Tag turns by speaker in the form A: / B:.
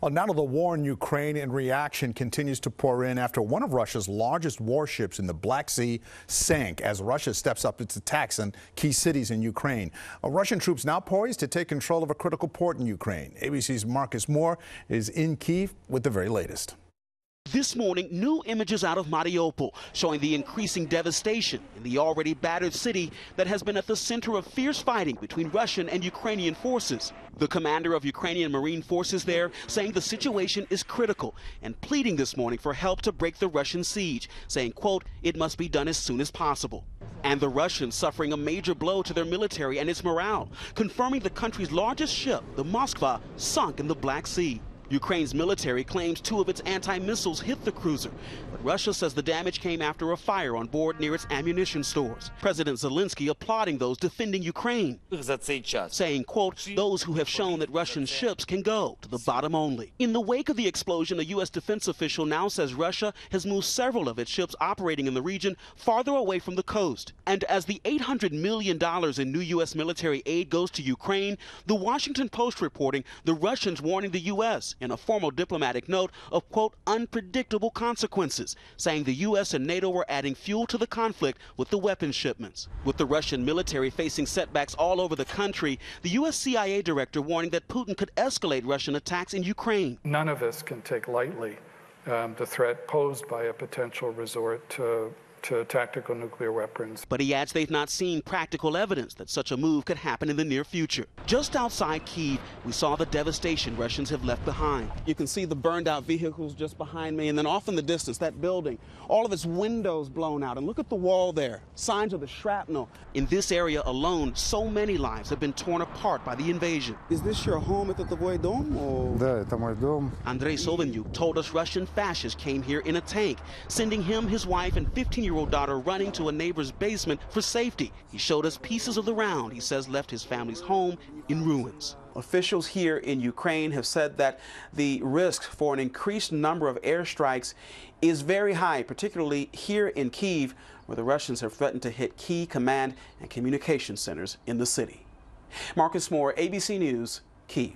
A: Well, now the war in Ukraine and reaction continues to pour in after one of Russia's largest warships in the Black Sea sank as Russia steps up its attacks on key cities in Ukraine. Russian troops now poised to take control of a critical port in Ukraine. ABC's Marcus Moore is in Kyiv with the very latest.
B: This morning, new images out of Mariupol showing the increasing devastation in the already battered city that has been at the center of fierce fighting between Russian and Ukrainian forces. The commander of Ukrainian Marine forces there saying the situation is critical and pleading this morning for help to break the Russian siege, saying, quote, it must be done as soon as possible. And the Russians suffering a major blow to their military and its morale, confirming the country's largest ship, the Moskva, sunk in the Black Sea. Ukraine's military claims 2 of its anti-missiles hit the cruiser, but Russia says the damage came after a fire on board near its ammunition stores. President Zelensky applauding those defending Ukraine, saying, quote, those who have shown that Russian ships can go to the bottom only. In the wake of the explosion, a U.S. defense official now says Russia has moved several of its ships operating in the region farther away from the coast. And as the $800 million in new U.S. military aid goes to Ukraine, the Washington Post reporting the Russians warning the U.S. in a formal diplomatic note of, quote, unpredictable consequences, saying the U.S. and NATO were adding fuel to the conflict with the weapons shipments. With the Russian military facing setbacks all over the country, the U.S. CIA director warning that Putin could escalate Russian attacks in Ukraine.
C: None of us can take lightly the threat posed by a potential resort to tactical nuclear weapons.
B: But he adds they've not seen practical evidence that such a move could happen in the near future. Just outside Kyiv, we saw the devastation Russians have left behind. You can see the burned out vehicles just behind me, and then off in the distance, that building, all of its windows blown out. And look at the wall there, signs of the shrapnel. In this area alone, so many lives have been torn apart by the invasion. Is this your home? Это твой дом?
D: Да, это мой дом.
B: Andrei Sovenyuk told us Russian fascists came here in a tank, sending him, his wife, and 15-year-old daughter running to a neighbor's basement for safety. He showed us pieces of the round he says left his family's home in ruins. Officials here in Ukraine have said that the risk for an increased number of airstrikes is very high, particularly here in Kyiv, where the Russians have threatened to hit key command and communication centers in the city. Marcus Moore, ABC News, Kyiv.